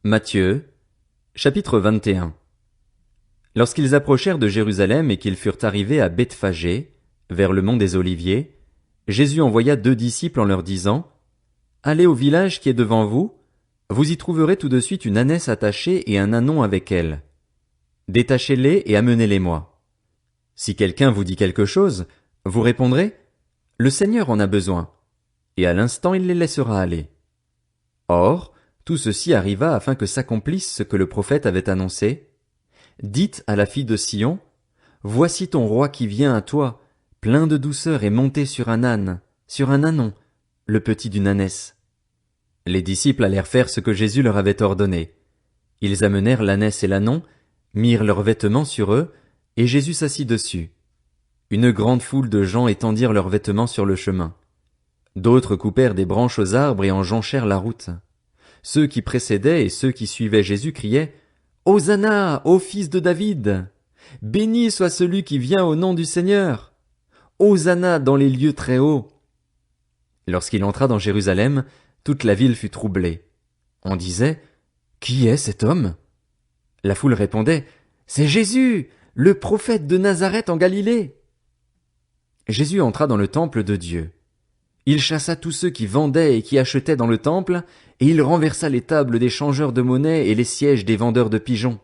Matthieu, chapitre 21. Lorsqu'ils approchèrent de Jérusalem et qu'ils furent arrivés à Bethphagée, vers le mont des Oliviers, Jésus envoya 2 disciples en leur disant, « Allez au village qui est devant vous, vous y trouverez tout de suite une ânesse attachée et un ânon avec elle. Détachez-les et amenez-les-moi. Si quelqu'un vous dit quelque chose, vous répondrez, « Le Seigneur en a besoin. » Et à l'instant il les laissera aller. Or, tout ceci arriva afin que s'accomplisse ce que le prophète avait annoncé. Dites à la fille de Sion, Voici ton roi qui vient à toi, plein de douceur et monté sur un âne, sur un ânon, le petit d'une ânesse. Les disciples allèrent faire ce que Jésus leur avait ordonné. Ils amenèrent l'ânesse et l'ânon, mirent leurs vêtements sur eux, et Jésus s'assit dessus. Une grande foule de gens étendirent leurs vêtements sur le chemin. D'autres coupèrent des branches aux arbres et en jonchèrent la route. Ceux qui précédaient et ceux qui suivaient Jésus criaient « Hosanna, ô fils de David! Béni soit celui qui vient au nom du Seigneur! Hosanna dans les lieux très hauts! » Lorsqu'il entra dans Jérusalem, toute la ville fut troublée. On disait « Qui est cet homme ?» La foule répondait « C'est Jésus, le prophète de Nazareth en Galilée !» Jésus entra dans le temple de Dieu. Il chassa tous ceux qui vendaient et qui achetaient dans le temple, et il renversa les tables des changeurs de monnaie et les sièges des vendeurs de pigeons.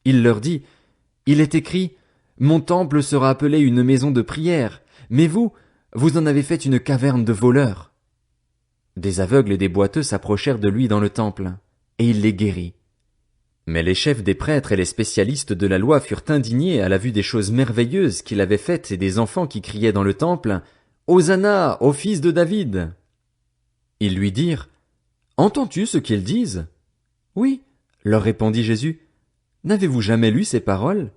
Il leur dit, « Il est écrit, mon temple sera appelé une maison de prière, mais vous en avez fait une caverne de voleurs. » Des aveugles et des boiteux s'approchèrent de lui dans le temple, et il les guérit. Mais les chefs des prêtres et les spécialistes de la loi furent indignés à la vue des choses merveilleuses qu'il avait faites et des enfants qui criaient dans le temple, Hosanna, ô fils de David! Ils lui dirent, Entends-tu ce qu'ils disent? Oui, leur répondit Jésus. N'avez-vous jamais lu ces paroles?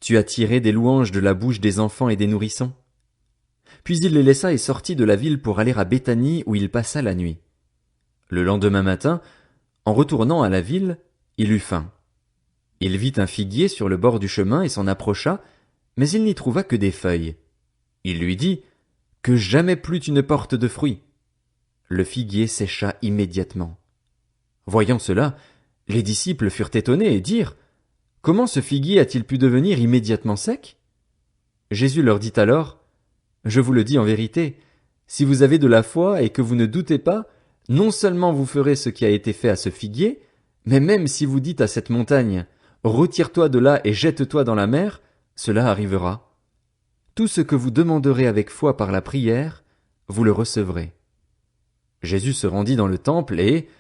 Tu as tiré des louanges de la bouche des enfants et des nourrissons. Puis il les laissa et sortit de la ville pour aller à Béthanie où il passa la nuit. Le lendemain matin, en retournant à la ville, il eut faim. Il vit un figuier sur le bord du chemin et s'en approcha, mais il n'y trouva que des feuilles. Il lui dit, que jamais plus tu ne portes de fruits. Le figuier sécha immédiatement. Voyant cela, les disciples furent étonnés et dirent, Comment ce figuier a-t-il pu devenir immédiatement sec? Jésus leur dit alors, Je vous le dis en vérité, si vous avez de la foi et que vous ne doutez pas, non seulement vous ferez ce qui a été fait à ce figuier, mais même si vous dites à cette montagne, Retire-toi de là et jette-toi dans la mer, cela arrivera. Tout ce que vous demanderez avec foi par la prière, vous le recevrez. Jésus se rendit dans le temple et,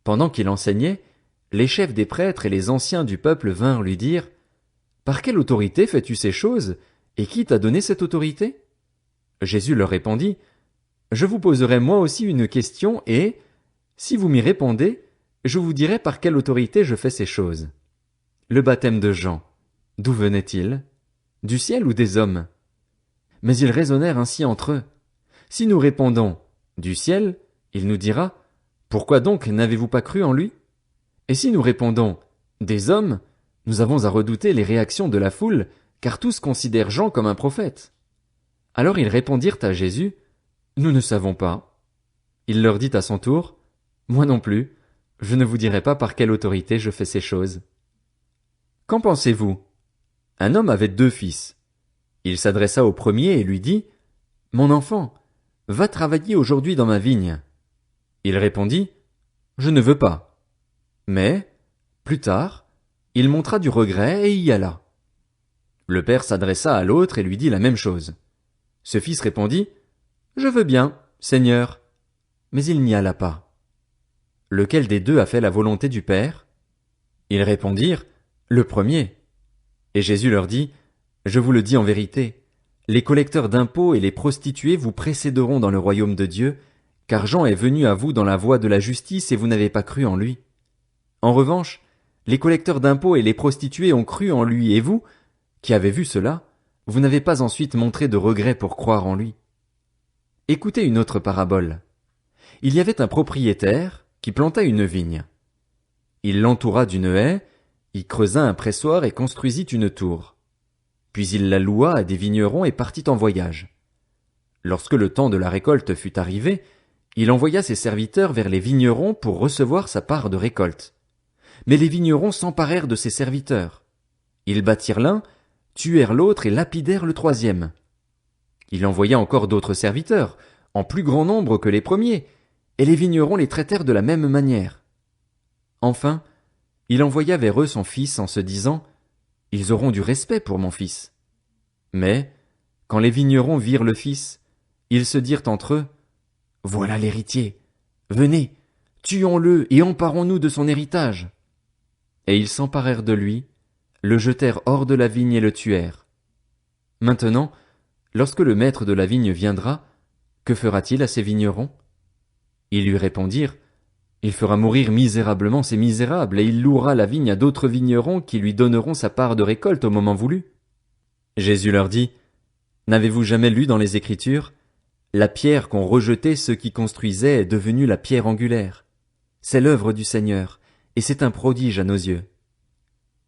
pendant qu'il enseignait, les chefs des prêtres et les anciens du peuple vinrent lui dire, « Par quelle autorité fais-tu ces choses, et qui t'a donné cette autorité ?» Jésus leur répondit, « Je vous poserai moi aussi une question et, si vous m'y répondez, je vous dirai par quelle autorité je fais ces choses. Le baptême de Jean, d'où venait-il? Du ciel ou des hommes? » Mais ils raisonnèrent ainsi entre eux. Si nous répondons « du ciel », il nous dira « Pourquoi donc n'avez-vous pas cru en lui ?» Et si nous répondons « des hommes », nous avons à redouter les réactions de la foule, car tous considèrent Jean comme un prophète. Alors ils répondirent à Jésus « Nous ne savons pas. » Il leur dit à son tour « Moi non plus, je ne vous dirai pas par quelle autorité je fais ces choses. » Qu'en pensez-vous? Un homme avait 2 fils. Il s'adressa au premier et lui dit, « Mon enfant, va travailler aujourd'hui dans ma vigne. » Il répondit, « Je ne veux pas. » Mais, plus tard, il montra du regret et y alla. Le père s'adressa à l'autre et lui dit la même chose. Ce fils répondit, « Je veux bien, Seigneur. » Mais il n'y alla pas. Lequel des 2 a fait la volonté du père? Ils répondirent, « Le premier. » Et Jésus leur dit, « Je vous le dis en vérité, les collecteurs d'impôts et les prostituées vous précéderont dans le royaume de Dieu, car Jean est venu à vous dans la voie de la justice et vous n'avez pas cru en lui. En revanche, les collecteurs d'impôts et les prostituées ont cru en lui et vous, qui avez vu cela, vous n'avez pas ensuite montré de regret pour croire en lui. Écoutez une autre parabole. Il y avait un propriétaire qui planta une vigne. Il l'entoura d'une haie, y creusa un pressoir et construisit une tour. Puis il la loua à des vignerons et partit en voyage. Lorsque le temps de la récolte fut arrivé, il envoya ses serviteurs vers les vignerons pour recevoir sa part de récolte. Mais les vignerons s'emparèrent de ses serviteurs. Ils battirent l'un, tuèrent l'autre et lapidèrent le troisième. Il envoya encore d'autres serviteurs, en plus grand nombre que les premiers, et les vignerons les traitèrent de la même manière. Enfin, il envoya vers eux son fils en se disant, « Ils auront du respect pour mon fils. » Mais, quand les vignerons virent le fils, ils se dirent entre eux, « Voilà l'héritier. Venez, tuons-le et emparons-nous de son héritage. » Et ils s'emparèrent de lui, le jetèrent hors de la vigne et le tuèrent. Maintenant, lorsque le maître de la vigne viendra, que fera-t-il à ces vignerons? Ils lui répondirent, il fera mourir misérablement ces misérables, et il louera la vigne à d'autres vignerons qui lui donneront sa part de récolte au moment voulu. Jésus leur dit, n'avez-vous jamais lu dans les Écritures, la pierre qu'ont rejetée ceux qui construisaient est devenue la pierre angulaire. C'est l'œuvre du Seigneur, et c'est un prodige à nos yeux.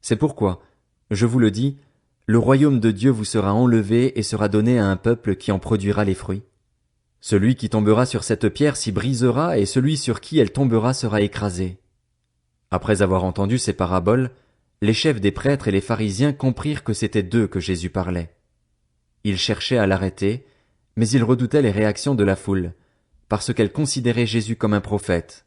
C'est pourquoi, je vous le dis, le royaume de Dieu vous sera enlevé et sera donné à un peuple qui en produira les fruits. Celui qui tombera sur cette pierre s'y brisera, et celui sur qui elle tombera sera écrasé. Après avoir entendu ces paraboles, les chefs des prêtres et les pharisiens comprirent que c'était d'eux que Jésus parlait. Ils cherchaient à l'arrêter, mais ils redoutaient les réactions de la foule, parce qu'elle considérait Jésus comme un prophète.